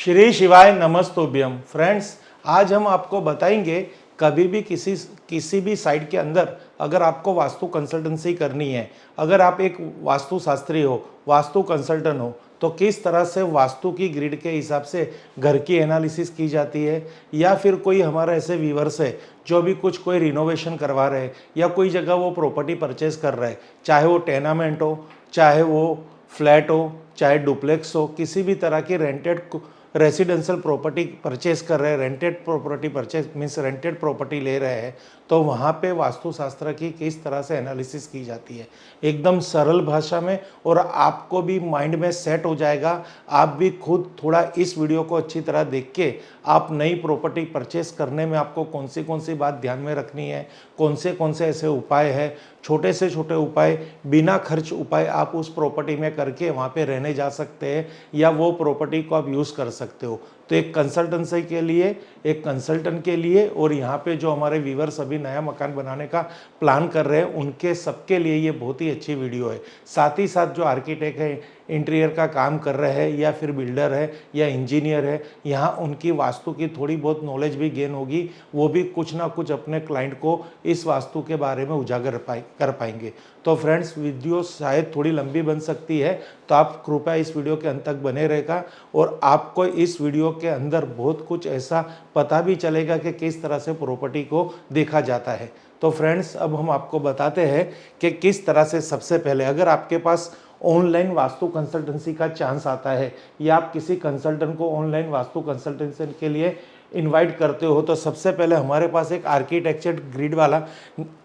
श्री शिवाय नमस्तुभ्यम। फ्रेंड्स, आज हम आपको बताएंगे कभी भी किसी भी साइट के अंदर अगर आपको वास्तु कंसल्टेंसी करनी है, अगर आप एक वास्तुशास्त्री हो, वास्तु कंसल्टेंट हो, तो किस तरह से वास्तु की ग्रिड के हिसाब से घर की एनालिसिस की जाती है। या फिर कोई हमारे ऐसे व्यूअर्स है जो भी कोई रिनोवेशन करवा रहे हैं या कोई जगह वो प्रॉपर्टी परचेज कर रहे हैं, चाहे वो टेनामेंट हो, चाहे वो फ्लैट हो, चाहे डुप्लेक्स हो, किसी भी तरह की रेंटेड रेसिडेंशियल प्रॉपर्टी परचेज कर रहे हैं, rented property purchase means rented property ले रहे हैं, तो वहाँ पे वास्तुशास्त्र की किस तरह से एनालिसिस की जाती है एकदम सरल भाषा में, और आपको भी माइंड में सेट हो जाएगा। आप भी खुद थोड़ा इस वीडियो को अच्छी तरह देख के आप नई प्रॉपर्टी परचेस करने में आपको कौन सी बात ध्यान में रखनी है, कौन से ऐसे उपाय है, छोटे से छोटे उपाय, बिना खर्च उपाय आप उस प्रॉपर्टी में करके वहाँ पे रहने जा सकते हैं या वो प्रॉपर्टी को आप यूज़ कर सकते हो। तो एक कंसल्टेंसी के लिए, एक कंसल्टेंट के लिए, और यहाँ पे जो हमारे व्यूअर्स अभी नया मकान बनाने का प्लान कर रहे हैं उनके सबके लिए ये बहुत ही अच्छी वीडियो है। साथ ही साथ जो आर्किटेक्ट है, इंटीरियर का काम कर रहे हैं, या फिर बिल्डर है या इंजीनियर है, यहाँ उनकी वास्तु की थोड़ी बहुत नॉलेज भी गेन होगी। वो भी कुछ ना कुछ अपने क्लाइंट को इस वास्तु के बारे में उजागर कर पाएंगे। तो फ्रेंड्स, वीडियो शायद थोड़ी लंबी बन सकती है, तो आप कृपया इस वीडियो के अंत तक बने रहेगा और आपको इस वीडियो के अंदर बहुत कुछ ऐसा पता भी चलेगा कि किस तरह से प्रॉपर्टी को देखा जाता है। तो फ्रेंड्स, अब हम आपको बताते हैं कि किस तरह से सबसे पहले अगर आपके पास ऑनलाइन वास्तु कंसल्टेंसी का चांस आता है या आप किसी कंसल्टेंट को ऑनलाइन वास्तु कंसल्टेंसी के लिए इनवाइट करते हो, तो सबसे पहले हमारे पास एक आर्किटेक्चर ग्रिड वाला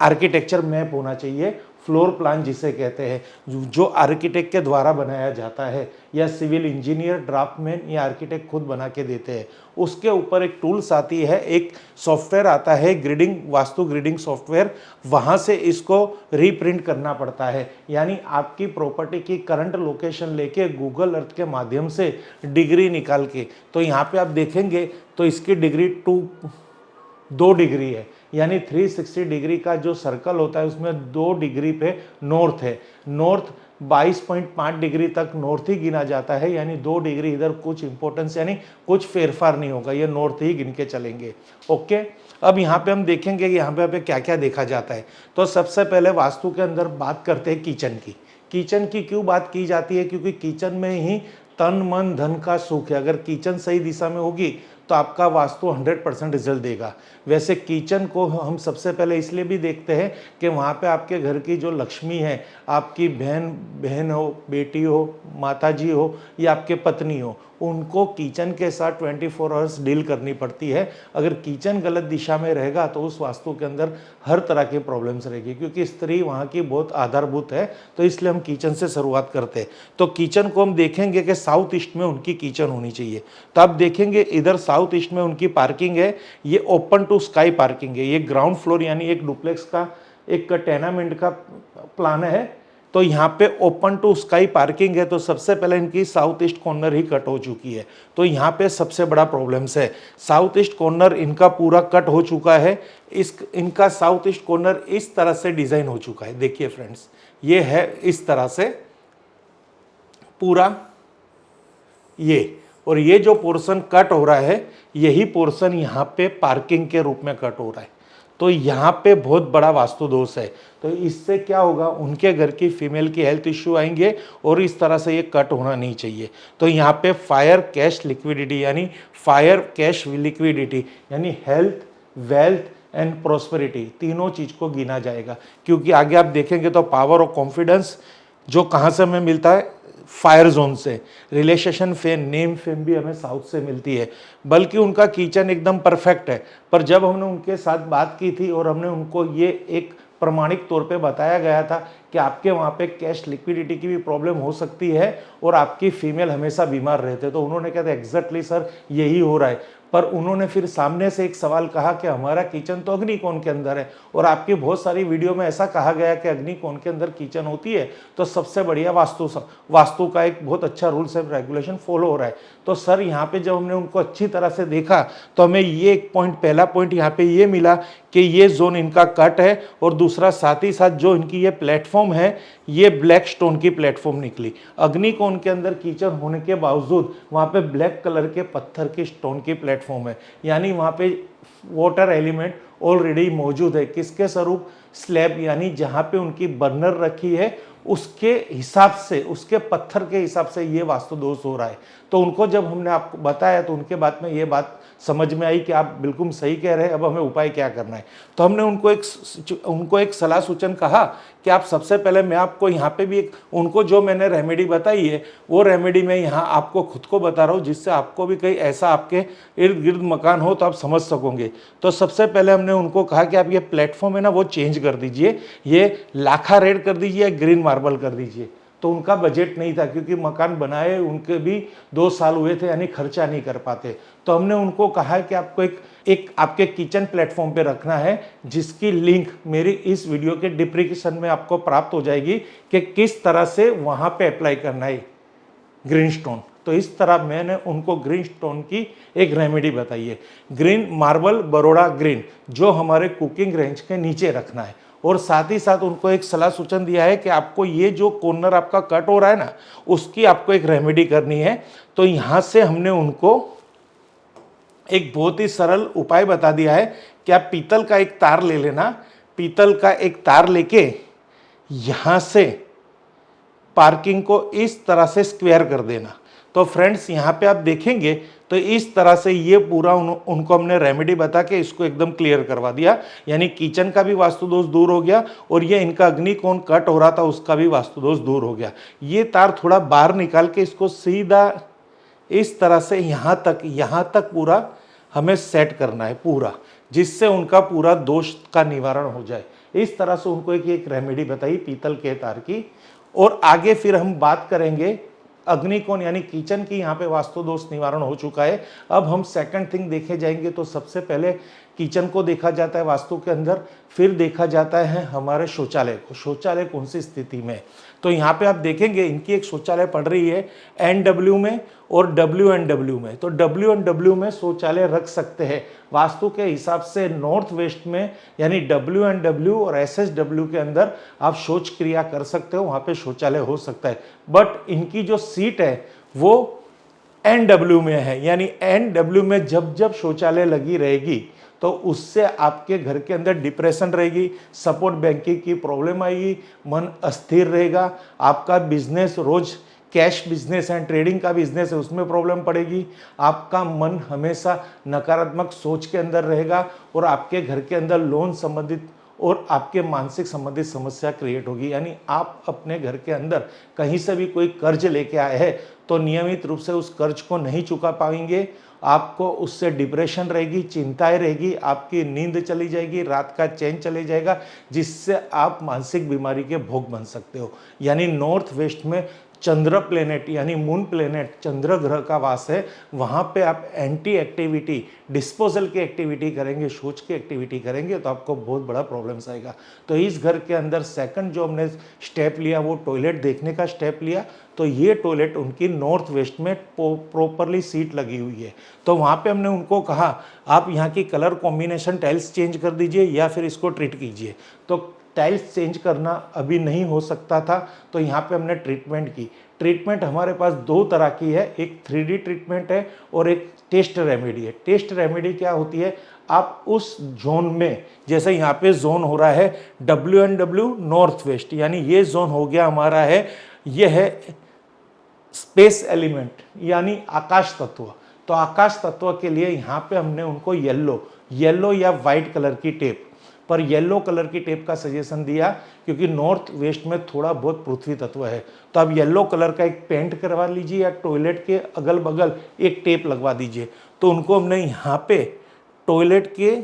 आर्किटेक्चर मैप होना चाहिए, फ्लोर प्लान जिसे कहते हैं, जो आर्किटेक्ट के द्वारा बनाया जाता है या सिविल इंजीनियर, ड्राफ्टमैन या आर्किटेक्ट खुद बना के देते हैं। उसके ऊपर एक टूल्स आती है, एक सॉफ्टवेयर आता है ग्रिडिंग, वास्तु ग्रिडिंग सॉफ्टवेयर, वहाँ से इसको रीप्रिंट करना पड़ता है। यानी आपकी प्रॉपर्टी की करंट लोकेशन लेके गूगल अर्थ के माध्यम से डिग्री निकाल के, तो यहाँ पे आप देखेंगे तो इसकी डिग्री 2 डिग्री है, यानी 360 डिग्री का जो सर्कल होता है उसमें 2 डिग्री पे नॉर्थ है। नॉर्थ 22.5 डिग्री तक नॉर्थ ही गिना जाता है, यानी 2 डिग्री इधर कुछ इंपॉर्टेंस यानी कुछ फेरफार नहीं होगा, ये नॉर्थ ही गिन के चलेंगे। ओके, अब यहाँ पे हम देखेंगे कि यहाँ पे क्या क्या देखा जाता है। तो सबसे पहले वास्तु के अंदर बात करते हैं किचन की। किचन की क्यों बात की जाती है? क्योंकि किचन में ही तन मन धन का सुख है। अगर किचन सही दिशा में होगी तो आपका वास्तु 100% रिजल्ट देगा। वैसे किचन को हम सबसे पहले इसलिए भी देखते हैं कि वहाँ पे आपके घर की जो लक्ष्मी है, आपकी बहन हो, बेटी हो, माताजी हो या आपके पत्नी हो, उनको किचन के साथ 24 आवर्स डील करनी पड़ती है। अगर किचन गलत दिशा में रहेगा तो उस वास्तु के अंदर हर तरह की प्रॉब्लम्स रहेगी, क्योंकि स्त्री वहाँ की बहुत आधारभूत है। तो इसलिए हम किचन से शुरुआत करते हैं। तो किचन को हम देखेंगे कि साउथ ईस्ट में उनकी किचन होनी चाहिए। तो आप देखेंगे इधर साउथ ईस्ट में उनकी पार्किंग है, ये ओपन टू स्काई पार्किंग है। ये ग्राउंड फ्लोर यानी एक डुप्लेक्स का, एक टेनामेंट का प्लान है। तो यहाँ पे ओपन टू स्काई पार्किंग है, तो सबसे पहले इनकी साउथ ईस्ट कॉर्नर ही कट हो चुकी है। तो यहाँ पे सबसे बड़ा प्रॉब्लम्स है, साउथ ईस्ट कॉर्नर इनका पूरा कट हो चुका है। इनका साउथ ईस्ट कॉर्नर इस तरह से डिजाइन हो चुका है। देखिए फ्रेंड्स, ये है इस तरह से पूरा ये, और ये जो पोर्शन कट हो रहा है यही पोर्शन यहाँ पे पार्किंग के रूप में कट हो रहा है। तो यहाँ पे बहुत बड़ा वास्तु दोष है। तो इससे क्या होगा, उनके घर की फीमेल की हेल्थ इश्यू आएंगे और इस तरह से ये कट होना नहीं चाहिए। तो यहाँ पे फायर कैश लिक्विडिटी यानी फायर कैश लिक्विडिटी यानी हेल्थ, वेल्थ एंड प्रोस्पेरिटी, तीनों चीज को गिना जाएगा। क्योंकि आगे आप देखेंगे तो पावर और कॉन्फिडेंस जो कहाँ से हमें मिलता है, फायर जोन से। रिलेशेशन फेम, नेम फेम भी हमें साउथ से मिलती है। बल्कि उनका किचन एकदम परफेक्ट है, पर जब हमने उनके साथ बात की थी और हमने उनको ये एक प्रमाणिक तौर पे बताया गया था कि आपके वहाँ पे कैश लिक्विडिटी की भी प्रॉब्लम हो सकती है और आपकी फीमेल हमेशा बीमार रहते, तो उन्होंने कहा था एग्जैक्टली सर यही हो रहा है। पर उन्होंने फिर सामने से एक सवाल कहा कि हमारा किचन तो अग्निकोण के अंदर है और आपकी बहुत सारी वीडियो में ऐसा कहा गया कि अग्निकोण के अंदर किचन होती है, तो सबसे बढ़िया वास्तु का एक बहुत अच्छा रूल्स एंड रेगुलेशन फॉलो हो रहा है। तो सर यहाँ पे जब हमने उनको अच्छी तरह से देखा तो हमें ये एक पॉइंट, पहला पॉइंट यहाँ पे ये मिला कि ये जोन इनका कट है, और दूसरा साथ ही साथ जो इनकी ये प्लेटफॉर्म प्लेटफॉर्म है ये ब्लैक स्टोन की प्लेटफॉर्म निकली। अग्निकोण के अंदर कीचड़ होने के बावजूद वहाँ पे ब्लैक कलर के पत्थर की स्टोन की प्लेटफॉर्म है, यानी वहाँ पे वाटर एलिमेंट ऑलरेडी मौजूद है। किसके स्वरूप? स्लैब, यानी जहाँ पे उनकी बर्नर रखी है उसके हिसाब से, उसके पत्थर के हिसाब से ये वास्तु दोष हो रहा है। तो उनको जब हमने आपको बताया तो उनके बाद में ये बात समझ में आई कि आप बिल्कुल सही कह रहे हैं, अब हमें उपाय क्या करना है। तो हमने उनको एक सलाह सूचन कहा कि आप सबसे पहले, मैं आपको यहाँ पे भी उनको जो मैंने रेमेडी बताई है वो रेमेडी मैं यहाँ आपको खुद को बता रहा हूँ, जिससे आपको भी कहीं ऐसा आपके इर्द गिर्द मकान हो तो आप समझ सकोगे। तो सबसे पहले हमने उनको कहा कि आप ये प्लेटफॉर्म है ना वो चेंज कर दीजिए, ये लाखा रेड कर दीजिए, ग्रीन मार्बल कर दीजिए। तो उनका बजट नहीं था, क्योंकि मकान बनाए उनके भी 2 साल हुए थे, यानी खर्चा नहीं कर पाते। तो हमने उनको कहा कि आपको एक आपके किचन प्लेटफॉर्म पे रखना है, जिसकी लिंक मेरी इस वीडियो के डिस्क्रिप्शन में आपको प्राप्त हो जाएगी कि किस तरह से वहां पे अप्लाई करना है ग्रीन स्टोन। तो इस तरह मैंने उनको ग्रीन स्टोन की एक रेमेडी बताई है। ग्रीन मार्बल बरोड़ा ग्रीन जो हमारे कुकिंग रेंज के नीचे रखना है, और साथ ही साथ उनको एक सलाह सूचन दिया है कि आपको ये जो कॉर्नर आपका कट हो रहा है ना, उसकी आपको एक रेमेडी करनी है। तो यहाँ से हमने उनको एक बहुत ही सरल उपाय बता दिया है कि आप पीतल का एक तार ले लेना, पीतल का एक तार लेके यहाँ से पार्किंग को इस तरह से स्क्वायर कर देना। तो फ्रेंड्स यहाँ पे आप देखेंगे तो इस तरह से ये पूरा उनको हमने रेमेडी बता के इसको एकदम क्लियर करवा दिया, यानी किचन का भी वास्तु दोष दूर हो गया और ये इनका अग्निकोण कट हो रहा था उसका भी वास्तु दोष दूर हो गया। ये तार थोड़ा बाहर निकाल के इसको सीधा इस तरह से यहाँ तक पूरा हमें सेट करना है पूरा, जिससे उनका पूरा दोष का निवारण हो जाए। इस तरह से उनको एक रेमेडी बताई पीतल के तार की। और आगे फिर हम बात करेंगे अग्निकोण यानी किचन की, यहाँ पे वास्तु दोष निवारण हो चुका है। अब हम सेकंड थिंग देखे जाएंगे। तो सबसे पहले किचन को देखा जाता है वास्तु के अंदर, फिर देखा जाता है हमारे शौचालय को, शौचालय कौन सी स्थिति में। तो यहाँ पे आप देखेंगे इनकी एक शौचालय पड़ रही है NW में और WNW में। तो WNW में शौचालय रख सकते हैं वास्तु के हिसाब से नॉर्थ वेस्ट में, यानी WNW और SSW के अंदर आप शौच क्रिया कर सकते हो, वहाँ पे शौचालय हो सकता है। बट इनकी जो सीट है वो NW में है, यानी NW में जब शौचालय लगी रहेगी तो उससे आपके घर के अंदर डिप्रेशन रहेगी, सपोर्ट बैंकिंग की प्रॉब्लम आएगी, मन अस्थिर रहेगा, आपका बिजनेस रोज कैश बिजनेस एंड ट्रेडिंग का बिजनेस है उसमें प्रॉब्लम पड़ेगी, आपका मन हमेशा नकारात्मक सोच के अंदर रहेगा और आपके घर के अंदर लोन संबंधित और आपके मानसिक संबंधित समस्या क्रिएट होगी। यानी आप अपने घर के अंदर कहीं से भी कोई कर्ज लेके आए हैं तो नियमित रूप से उस कर्ज को नहीं चुका पाएंगे, आपको उससे डिप्रेशन रहेगी, चिंताएं रहेगी, आपकी नींद चली जाएगी, रात का चैन चले जाएगा, जिससे आप मानसिक बीमारी के भोग बन सकते हो। यानी नॉर्थ वेस्ट में चंद्र प्लेनेट यानी मून प्लेनेट चंद्र ग्रह का वास है, वहाँ पे आप एंटी एक्टिविटी डिस्पोजल की एक्टिविटी करेंगे, शौच की एक्टिविटी करेंगे तो आपको बहुत बड़ा प्रॉब्लम्स आएगा। तो इस घर के अंदर सेकंड जो हमने स्टेप लिया वो टॉयलेट देखने का स्टेप लिया। तो ये टॉयलेट उनकी नॉर्थ वेस्ट में प्रॉपरली सीट लगी हुई है। तो वहाँ पे हमने उनको कहा आप यहाँ की कलर कॉम्बिनेशन टाइल्स चेंज कर दीजिए या फिर इसको ट्रीट कीजिए। तो टाइल्स चेंज करना अभी नहीं हो सकता था, तो यहाँ पे हमने ट्रीटमेंट की। ट्रीटमेंट हमारे पास 2 तरह की है, एक 3D ट्रीटमेंट है और एक टेस्ट रेमेडी है। टेस्ट रेमेडी क्या होती है, आप उस जोन में, जैसे यहाँ पे जोन हो रहा है WNW नॉर्थ वेस्ट, यानी ये जोन हो गया हमारा है, ये है स्पेस एलिमेंट यानी आकाश तत्व। तो आकाश तत्व के लिए यहाँ पे हमने उनको येलो या वाइट कलर की टेप, पर येलो कलर की टेप का सजेशन दिया क्योंकि नॉर्थ वेस्ट में थोड़ा बहुत पृथ्वी तत्व है। तो आप येलो कलर का एक पेंट करवा लीजिए या टॉयलेट के अगल बगल एक टेप लगवा दीजिए। तो उनको हमने यहाँ पे टॉयलेट के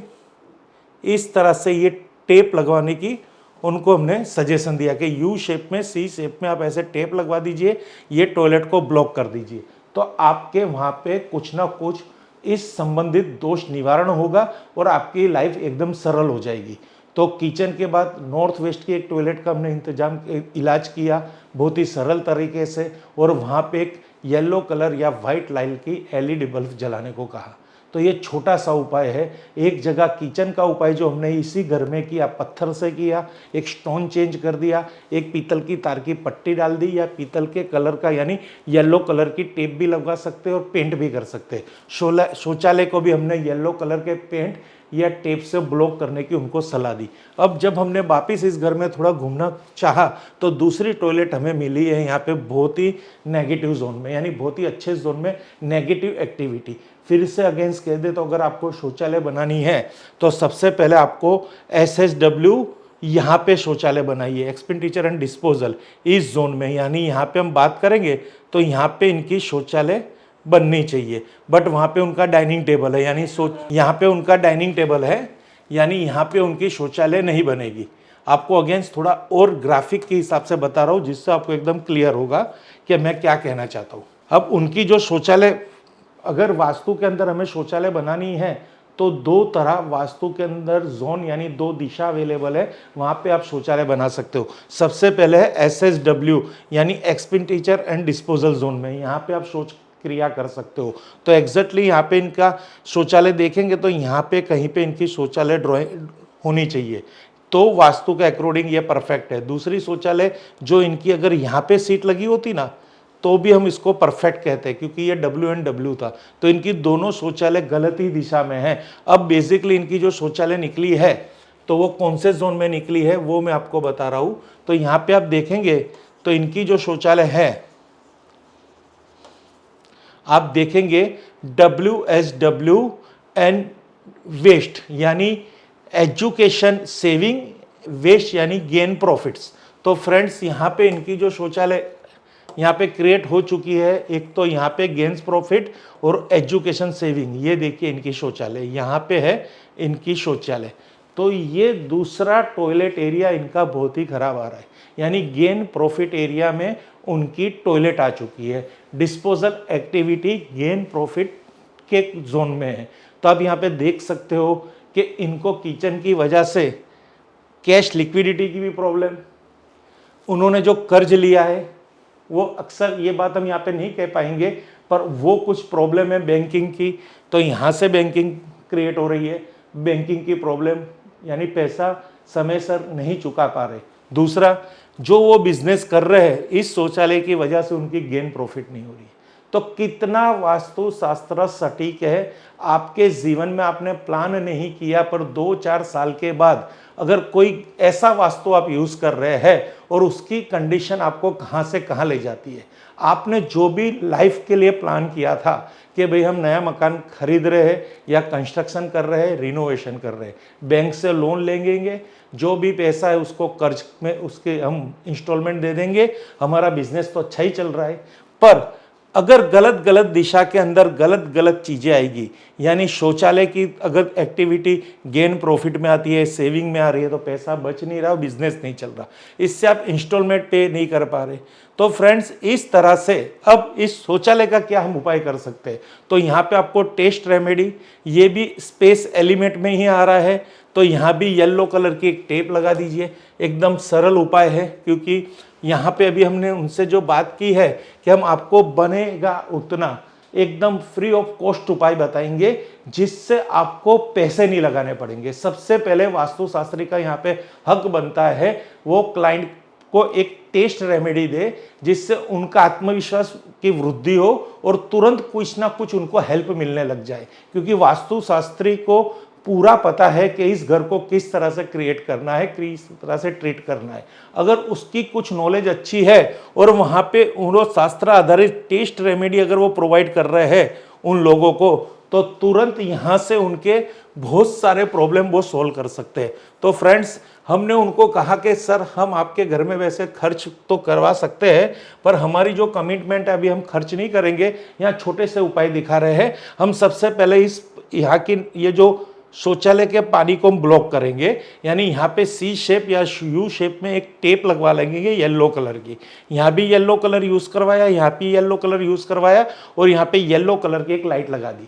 इस तरह से ये टेप लगवाने की उनको हमने सजेशन दिया कि यू शेप में, सी शेप में आप ऐसे टेप लगवा दीजिए, ये टॉयलेट को ब्लॉक कर दीजिए। तो आपके वहाँ पे कुछ ना कुछ इस संबंधित दोष निवारण होगा और आपकी लाइफ एकदम सरल हो जाएगी। तो किचन के बाद नॉर्थ वेस्ट की एक टॉयलेट का हमने इलाज किया बहुत ही सरल तरीके से, और वहाँ पे एक येलो कलर या वाइट लाइट की LED बल्ब जलाने को कहा। तो ये छोटा सा उपाय है। एक जगह किचन का उपाय जो हमने इसी घर में किया, पत्थर से किया, एक स्टोन चेंज कर दिया, एक पीतल की तार की पट्टी डाल दी, या पीतल के कलर का यानी येलो कलर की टेप भी लगा सकते हैं और पेंट भी कर सकते हैं। शौचालय को भी हमने येलो कलर के पेंट या टेप से ब्लॉक करने की उनको सलाह दी। अब जब हमने वापस इस घर में थोड़ा घूमना चाहा तो दूसरी टॉयलेट हमें मिली है यहाँ पे बहुत ही नेगेटिव जोन में, यानी बहुत ही अच्छे जोन में, नेगेटिव एक्टिविटी। फिर से अगेंस्ट कह दे तो अगर आपको शौचालय बनानी है तो सबसे पहले आपको SHW यहाँ पे शौचालय बनाइए, एक्सपेंडिचर एंड डिस्पोजल, इस जोन में, यानी यहाँ पे हम बात करेंगे तो यहाँ पे इनकी शौचालय बननी चाहिए। बट वहाँ पे उनका डाइनिंग टेबल है, यानी यहाँ पे उनका डाइनिंग टेबल है, यानी यहाँ पे उनकी शौचालय नहीं बनेगी। आपको अगेंस्ट थोड़ा और ग्राफिक के हिसाब से बता रहा हूँ जिससे आपको एकदम क्लियर होगा कि मैं क्या कहना चाहता हूँ। अब उनकी जो शौचालय, अगर वास्तु के अंदर हमें शौचालय बनानी है तो दो तरह वास्तु के अंदर जोन यानी दो दिशा अवेलेबल है, वहाँ पे आप शौचालय बना सकते हो। सबसे पहले है SHW यानी एक्सपेंडिचर एंड डिस्पोजल जोन में, यहाँ पे आप शौच क्रिया कर सकते हो। तो एग्जैक्टली यहाँ पे इनका शौचालय देखेंगे तो यहाँ पे कहीं पे इनकी शौचालय ड्राइंग होनी चाहिए, तो वास्तु के अकॉर्डिंग ये परफेक्ट है। दूसरी शौचालय जो इनकी अगर यहाँ पे सीट लगी होती ना तो भी हम इसको परफेक्ट कहते हैं, क्योंकि ये WNW था, तो इनकी दोनों शौचालय गलत ही दिशा में है। अब बेसिकली इनकी जो शौचालय निकली है तो वो कौन से जोन में निकली है वो मैं आपको बता रहा हूँ। तो यहाँ पे आप देखेंगे तो इनकी जो शौचालय है, आप देखेंगे WSW एंड वेस्ट यानी एजुकेशन सेविंग, वेस्ट यानी गेन प्रॉफिट्स। तो फ्रेंड्स यहाँ पे इनकी जो शौचालय यहाँ पे क्रिएट हो चुकी है, एक तो यहाँ पे गेन्स प्रॉफिट और एजुकेशन सेविंग, ये देखिए इनकी शौचालय यहाँ पे है, इनकी शौचालय। तो ये दूसरा टॉयलेट एरिया इनका बहुत ही खराब आ रहा है, यानी गेन प्रॉफिट एरिया में उनकी टॉयलेट आ चुकी है, डिस्पोजल एक्टिविटी गेन प्रॉफिट के जोन में है। तो आप यहाँ पे देख सकते हो कि इनको किचन की वजह से कैश लिक्विडिटी की भी प्रॉब्लम, उन्होंने जो कर्ज लिया है वो अक्सर, ये बात हम यहाँ पे नहीं कह पाएंगे, पर वो कुछ प्रॉब्लम है बैंकिंग की, तो यहाँ से बैंकिंग क्रिएट हो रही है, बैंकिंग की प्रॉब्लम यानी पैसा समय सर नहीं चुका पा रहे। दूसरा, जो वो बिजनेस कर रहे हैं इस शौचालय की वजह से उनकी गेन प्रॉफिट नहीं हो रही है। तो कितना वास्तु शास्त्र सटीक है, आपके जीवन में आपने प्लान नहीं किया पर 2-4 साल के बाद अगर कोई ऐसा वास्तु आप यूज कर रहे हैं और उसकी कंडीशन आपको कहां से कहां ले जाती है। आपने जो भी लाइफ के लिए प्लान किया था कि भाई हम नया मकान खरीद रहे हैं या कंस्ट्रक्शन कर रहे हैं, रिनोवेशन कर रहे हैं, बैंक से लोन लेंगे, जो भी पैसा है उसको कर्ज में उसके हम इंस्टॉलमेंट दे देंगे, हमारा बिजनेस तो अच्छा ही चल रहा है। पर अगर गलत गलत दिशा के अंदर गलत गलत चीज़ें आएगी, यानी शौचालय की अगर एक्टिविटी गेन प्रॉफिट में आती है, सेविंग में आ रही है, तो पैसा बच नहीं रहा, बिजनेस नहीं चल रहा, इससे आप इंस्टॉलमेंट पे नहीं कर पा रहे। तो फ्रेंड्स इस तरह से अब इस शौचालय का क्या हम उपाय कर सकते हैं, तो यहाँ पे आपको टेस्ट रेमेडी, ये भी स्पेस एलिमेंट में ही आ रहा है, तो यहाँ भी येलो कलर की एक टेप लगा दीजिए। एकदम सरल उपाय है, क्योंकि यहाँ पे अभी हमने उनसे जो बात की है कि हम आपको बनेगा उतना एकदम फ्री ऑफ कॉस्ट उपाय बताएंगे जिससे आपको पैसे नहीं लगाने पड़ेंगे। सबसे पहले वास्तुशास्त्री का यहाँ पे हक बनता है वो क्लाइंट को एक टेस्ट रेमेडी दे जिससे उनका आत्मविश्वास की वृद्धि हो और तुरंत कुछ ना कुछ उनको हेल्प मिलने लग जाए, क्योंकि वास्तुशास्त्री को पूरा पता है कि इस घर को किस तरह से क्रिएट करना है, किस तरह से ट्रीट करना है। अगर उसकी कुछ नॉलेज अच्छी है और वहाँ पे उन शास्त्र आधारित टेस्ट रेमेडी अगर वो प्रोवाइड कर रहे हैं उन लोगों को, तो तुरंत यहाँ से उनके बहुत सारे प्रॉब्लम वो सोल्व कर सकते हैं। तो फ्रेंड्स हमने उनको कहा कि सर हम आपके घर में वैसे खर्च तो करवा सकते हैं, पर हमारी जो कमिटमेंट है अभी हम खर्च नहीं करेंगे, यहाँ छोटे से उपाय दिखा रहे हैं। हम सबसे पहले इस यहाँ की ये जो शौचालय के पानी को हम ब्लॉक करेंगे, यानी यहाँ पे सी शेप या यू शेप में एक टेप लगवा लेंगे येलो कलर की। यहाँ भी येलो कलर यूज़ करवाया, यहाँ भी येलो कलर यूज़ करवाया और यहाँ पे येलो कलर की एक लाइट लगा दी।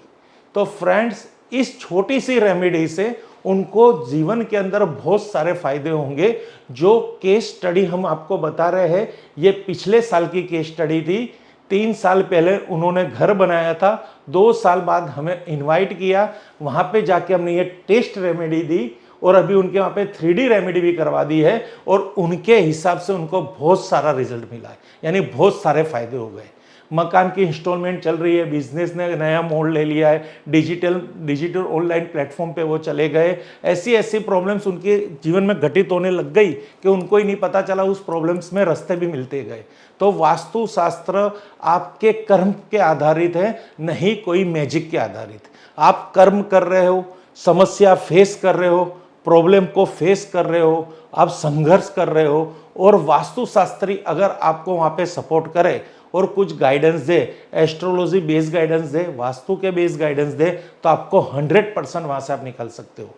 तो फ्रेंड्स इस छोटी सी रेमेडी से उनको जीवन के अंदर बहुत सारे फायदे होंगे। जो केस स्टडी हम आपको बता रहे हैं ये पिछले साल की केस स्टडी थी, 3 साल पहले उन्होंने घर बनाया था, 2 साल बाद हमें इनवाइट किया, वहाँ पे जाके हमने ये टेस्ट रेमेडी दी और अभी उनके वहाँ पे 3D रेमेडी भी करवा दी है और उनके हिसाब से उनको बहुत सारा रिजल्ट मिला है, यानी बहुत सारे फायदे हो गए। मकान की इंस्टॉलमेंट चल रही है, बिजनेस ने नया मोड़ ले लिया है, डिजिटल ऑनलाइन प्लेटफॉर्म पे वो चले गए। ऐसी ऐसी प्रॉब्लम्स उनके जीवन में घटित होने लग गई कि उनको ही नहीं पता चला, उस प्रॉब्लम्स में रास्ते भी मिलते गए। तो वास्तु शास्त्र आपके कर्म के आधारित है, नहीं कोई मैजिक के आधारित। आप कर्म कर रहे हो, समस्या फेस कर रहे हो, प्रॉब्लम को फेस कर रहे हो, आप संघर्ष कर रहे हो और वास्तुशास्त्री अगर आपको वहाँ पे सपोर्ट करे और कुछ गाइडेंस दे, एस्ट्रोलॉजी बेस्ड गाइडेंस दे, वास्तु के बेस्ड गाइडेंस दे, तो आपको 100% वहाँ से आप निकल सकते हो।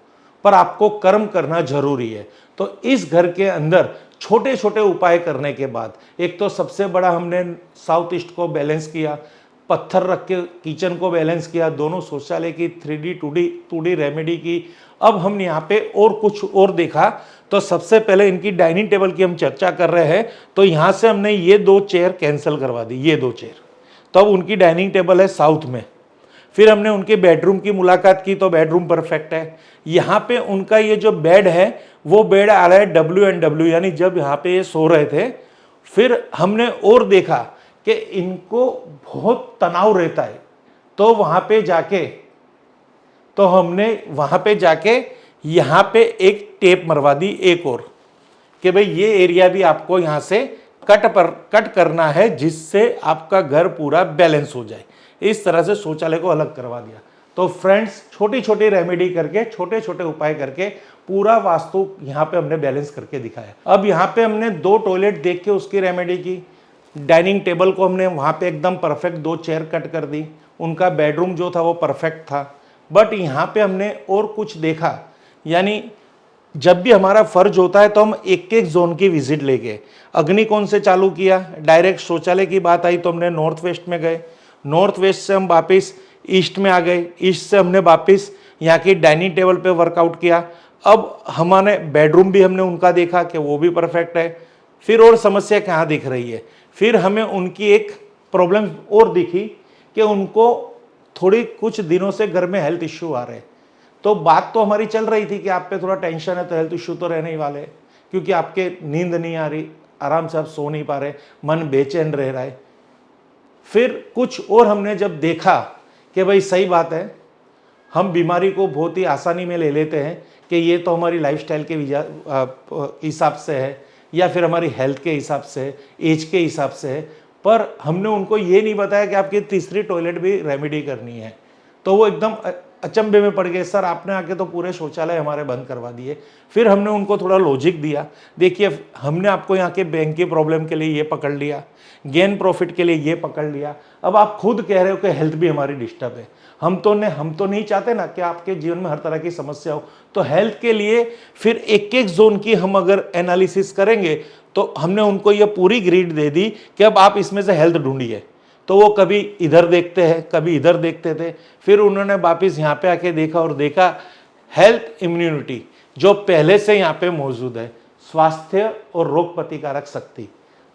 पर आपको कर्म करना जरूरी है। तो इस घर के अंदर छोटे छोटे उपाय करने के बाद, एक तो सबसे बड़ा हमने साउथ ईस्ट को बैलेंस किया, पत्थर रख के किचन को बैलेंस किया, दोनों शौचालय की 3D 2D रेमेडी की। अब हम यहाँ पे और कुछ और देखा, तो सबसे पहले इनकी डाइनिंग टेबल की हम चर्चा कर रहे हैं, तो यहाँ से हमने ये 2 चेयर कैंसिल करवा दी, ये 2 चेयर। तो अब उनकी डाइनिंग टेबल है साउथ में। फिर हमने उनके बेडरूम की मुलाकात की, तो बेडरूम परफेक्ट है। यहाँ पे उनका ये जो बेड है वो बेड आ रहा है WNW, यानी जब यहाँ पे ये सो रहे थे। फिर हमने और देखा कि इनको बहुत तनाव रहता है, तो हमने वहां पे जाके यहाँ पे एक टेप मरवा दी एक और, कि भाई ये एरिया भी आपको यहाँ से कट करना है, जिससे आपका घर पूरा बैलेंस हो जाए। इस तरह से शौचालय को अलग करवा दिया। तो फ्रेंड्स, छोटी छोटी रेमेडी करके, छोटे छोटे उपाय करके पूरा वास्तु यहाँ पे हमने बैलेंस करके दिखाया। अब यहाँ पे हमने 2 टॉयलेट देख के उसकी रेमेडी की, डाइनिंग टेबल को हमने वहाँ पे एकदम परफेक्ट 2 चेयर कट कर दी, उनका बेडरूम जो था वो परफेक्ट था। बट यहाँ पे हमने और कुछ देखा, यानी जब भी हमारा फर्ज होता है तो हम एक एक जोन की विजिट लेके, अग्निकोण से चालू किया, डायरेक्ट शौचालय की बात आई तो हमने नॉर्थ वेस्ट में गए, नॉर्थ वेस्ट से हम वापिस ईस्ट में आ गए, ईस्ट से हमने वापिस यहाँ की डाइनिंग टेबल पे वर्कआउट किया। अब हमारे बेडरूम भी हमने उनका देखा कि वो भी परफेक्ट है। फिर और समस्या कहाँ दिख रही है, फिर हमें उनकी एक प्रॉब्लम और दिखी कि उनको थोड़ी कुछ दिनों से घर में हेल्थ इश्यू आ रहे हैं। तो बात तो हमारी चल रही थी कि आप पे थोड़ा टेंशन है, तो हेल्थ इश्यू तो रहने ही वाले हैं, क्योंकि आपके नींद नहीं आ रही, आराम से आप सो नहीं पा रहे, मन बेचैन रह रहा है। फिर कुछ और हमने जब देखा कि भाई सही बात है, हम बीमारी को बहुत ही आसानी में ले लेते हैं कि ये तो हमारी लाइफस्टाइल के हिसाब से है, या फिर हमारी हेल्थ के हिसाब से, एज के हिसाब से है, पर हमने उनको ये नहीं बताया कि आपकी तीसरी टॉयलेट भी रेमेडी करनी है। तो वो एकदम अचंभे में पड़ गए, सर आपने आके तो पूरे शौचालय हमारे बंद करवा दिए। फिर हमने उनको थोड़ा लॉजिक दिया, देखिए हमने आपको यहाँ के बैंक की प्रॉब्लम के लिए ये पकड़ लिया, गेन प्रॉफिट के लिए ये पकड़ लिया, अब आप खुद कह रहे हो कि हेल्थ भी हमारी डिस्टर्ब है। हम तो नहीं चाहते ना कि आपके जीवन में हर तरह की समस्या हो। तो हेल्थ के लिए फिर एक एक जोन की हम अगर एनालिसिस करेंगे, तो हमने उनको ये पूरी ग्रिड दे दी कि अब आप इसमें से हेल्थ ढूंढिए। तो वो कभी इधर देखते हैं, कभी इधर देखते थे। फिर उन्होंने वापस यहाँ पे आके देखा और देखा हेल्थ इम्यूनिटी जो पहले से यहाँ पे मौजूद है, स्वास्थ्य और रोग प्रतिकारक शक्ति।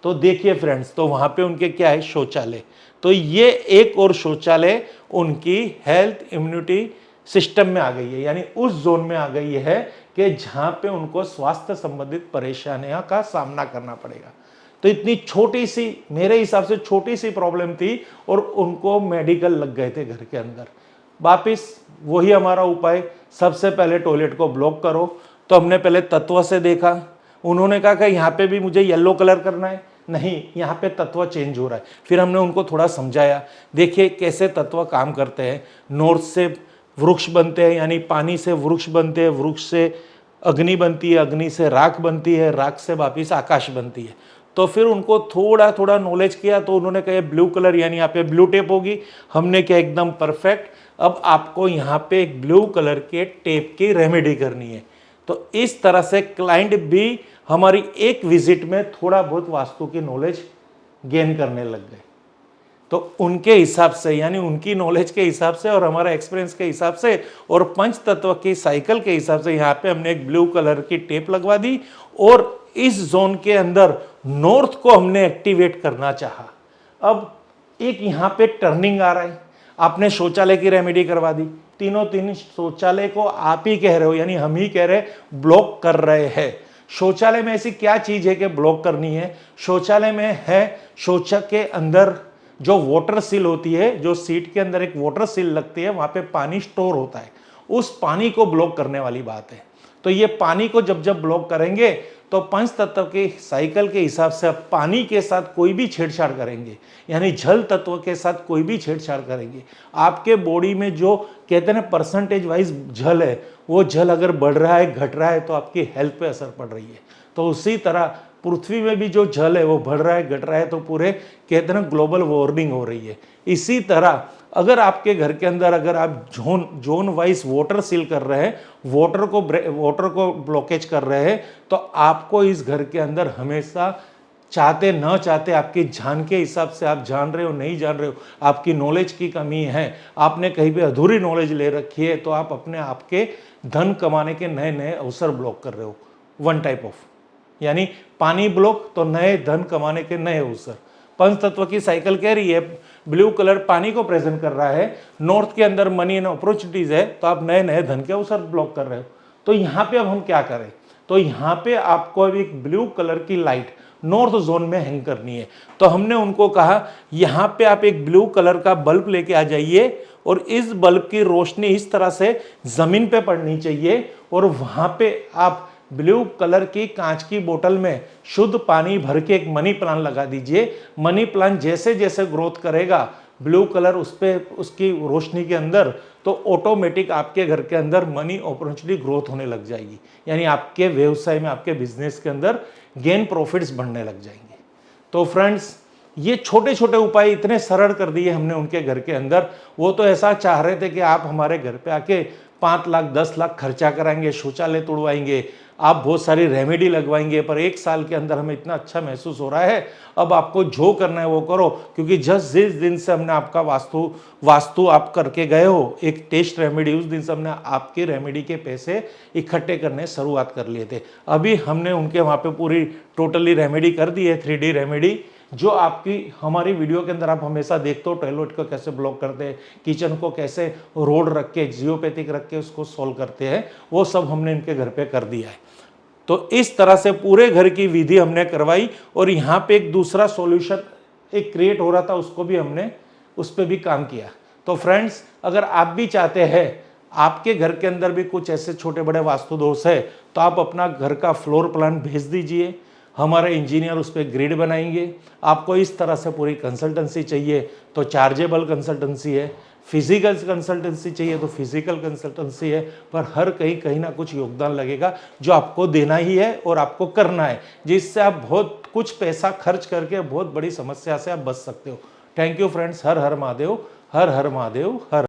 तो देखिए फ्रेंड्स, तो वहाँ पे उनके क्या है, शौचालय। तो ये एक और शौचालय उनकी हेल्थ इम्यूनिटी सिस्टम में आ गई है, यानी उस जोन में आ गई है कि जहाँ पे उनको स्वास्थ्य संबंधित परेशानियों का सामना करना पड़ेगा। तो इतनी छोटी सी, मेरे हिसाब से छोटी सी प्रॉब्लम थी और उनको मेडिकल लग गए थे घर के अंदर। वापिस वही हमारा उपाय, सबसे पहले टॉयलेट को ब्लॉक करो। तो हमने पहले तत्व से देखा, उन्होंने कहा कि यहाँ पे भी मुझे येलो कलर करना है, नहीं यहाँ पे तत्व चेंज हो रहा है। फिर हमने उनको थोड़ा समझाया, देखिए कैसे तत्व काम करते हैं। नॉर्थ से वृक्ष बनते हैं, यानी पानी से वृक्ष बनते हैं, वृक्ष से अग्नि बनती है, अग्नि से राख बनती है, राख से वापिस आकाश बनती है। तो फिर उनको थोड़ा थोड़ा नॉलेज किया, तो उन्होंने कहा ब्लू कलर, यानी यहाँ पे ब्लू टेप होगी। हमने क्या एकदम परफेक्ट, अब आपको यहाँ पे एक ब्लू कलर के टेप की रेमेडी करनी है। तो इस तरह से क्लाइंट भी हमारी एक विजिट में थोड़ा बहुत वास्तु की नॉलेज गेन करने लग गए। तो उनके हिसाब से, यानी उनकी नॉलेज के हिसाब से और हमारा एक्सपीरियंस के हिसाब से और पंच तत्व की साइकिल के हिसाब से यहाँ पे हमने एक ब्लू कलर की टेप लगवा दी और इस जोन के अंदर नॉर्थ को हमने एक्टिवेट करना चाहा। अब एक यहाँ पे टर्निंग आ रहा है, आपने शौचालय की रेमेडी करवा दी, तीनों तीन शौचालय को आप ही कह रहे हो, यानी हम ही कह रहे ब्लॉक कर रहे हैं। शौचालय में ऐसी क्या चीज है कि ब्लॉक करनी है? शौचालय में है, शौचालय के अंदर जो वाटर सील होती है, जो सीट के अंदर एक वाटर सील लगती है, वहां पे पानी स्टोर होता है, उस पानी को ब्लॉक करने वाली बात है। तो ये पानी को जब जब ब्लॉक करेंगे तो पंच तत्व के साइकिल के हिसाब से आप पानी के साथ कोई भी छेड़छाड़ करेंगे, यानी जल तत्व के साथ कोई भी छेड़छाड़ करेंगे, आपके बॉडी में जो कहते हैं परसेंटेज वाइज जल है, वो जल अगर बढ़ रहा है, घट रहा है, तो आपकी हेल्थ पे असर पड़ रही है। तो उसी तरह पृथ्वी में भी जो जल है वो बढ़ रहा है, घट रहा है, तो पूरे कहते हैं ग्लोबल वार्मिंग हो रही है। इसी तरह अगर आपके घर के अंदर अगर आप जोन वाइज वाटर सील कर रहे हैं, वाटर को ब्लॉकेज कर रहे हैं, तो आपको इस घर के अंदर हमेशा चाहते न चाहते, आपकी जान के हिसाब से, आप जान रहे हो नहीं जान रहे हो, आपकी नॉलेज की कमी है, आपने कहीं पे अधूरी नॉलेज ले रखी है, तो आप अपने आपके धन कमाने के नए नए अवसर ब्लॉक कर रहे हो। वन टाइप ऑफ, यानी पानी ब्लॉक तो नए धन कमाने के नए अवसर। पंच तत्व की साइकिल कह रही है, ब्लू कलर पानी को प्रेजेंट कर रहा है, नॉर्थ के अंदर मनी एंड अपॉर्चुनिटीज है, तो आप नए नए धन के अवसर ब्लॉक कर रहे हो। तो यहाँ पे अब हम क्या करें? तो यहाँ पे आपको अब एक ब्लू कलर की लाइट नॉर्थ जोन में हैंग करनी है। तो हमने उनको कहा यहाँ पे आप एक ब्लू कलर का बल्ब लेके आ जाइए, और इस बल्ब की रोशनी इस तरह से जमीन पे पड़नी चाहिए, और वहां पे आप ब्लू कलर की कांच की बोतल में शुद्ध पानी भर के एक मनी प्लांट लगा दीजिए। मनी प्लांट जैसे जैसे ग्रोथ करेगा ब्लू कलर उस पे उसकी रोशनी के अंदर, तो ऑटोमेटिक आपके घर के अंदर मनी अपॉर्चुनिटी ग्रोथ होने लग जाएगी, यानी आपके व्यवसाय में, आपके बिजनेस के अंदर गेन प्रॉफिट्स बढ़ने लग जाएंगे। तो फ्रेंड्स, ये छोटे छोटे उपाय इतने सरल कर दिए हमने उनके घर के अंदर। वो तो ऐसा चाह रहे थे कि आप हमारे घर पे आके 5 लाख 10 लाख खर्चा कराएंगे, शौचालय तोड़वाएंगे, आप बहुत सारी रेमेडी लगवाएंगे, पर 1 साल के अंदर हमें इतना अच्छा महसूस हो रहा है, अब आपको जो करना है वो करो, क्योंकि जिस दिन से हमने आपका वास्तु आप करके गए हो एक टेस्ट रेमेडी, उस दिन से हमने आपकी रेमेडी के पैसे इकट्ठे करने शुरुआत कर लिए थे। अभी हमने उनके वहाँ पे पूरी टोटली रेमेडी कर दी है, 3D रेमेडी, जो आपकी हमारी वीडियो के अंदर आप हमेशा देखते हो, टॉयलेट को कैसे ब्लॉक करते हैं, किचन को कैसे रोड रख के जियोपैथिक रख के उसको सॉल्व करते हैं, वो सब हमने इनके घर पे कर दिया है। तो इस तरह से पूरे घर की विधि हमने करवाई, और यहाँ पे एक दूसरा सॉल्यूशन एक क्रिएट हो रहा था, उसको भी हमने उस पर भी काम किया। तो फ्रेंड्स, अगर आप भी चाहते हैं आपके घर के अंदर भी कुछ ऐसे छोटे बड़े वास्तु दोष है, तो आप अपना घर का फ्लोर प्लान भेज दीजिए, हमारे इंजीनियर उस पर ग्रिड बनाएंगे। आपको इस तरह से पूरी कंसल्टेंसी चाहिए तो चार्जेबल कंसल्टेंसी है, फिजिकल कंसल्टेंसी चाहिए तो फिजिकल कंसल्टेंसी है, पर हर कहीं ना कुछ योगदान लगेगा जो आपको देना ही है और आपको करना है, जिससे आप बहुत कुछ पैसा खर्च करके बहुत बड़ी समस्या से आप बच सकते हो। Thank you friends. Her her Mahadev, her her Mahadev, her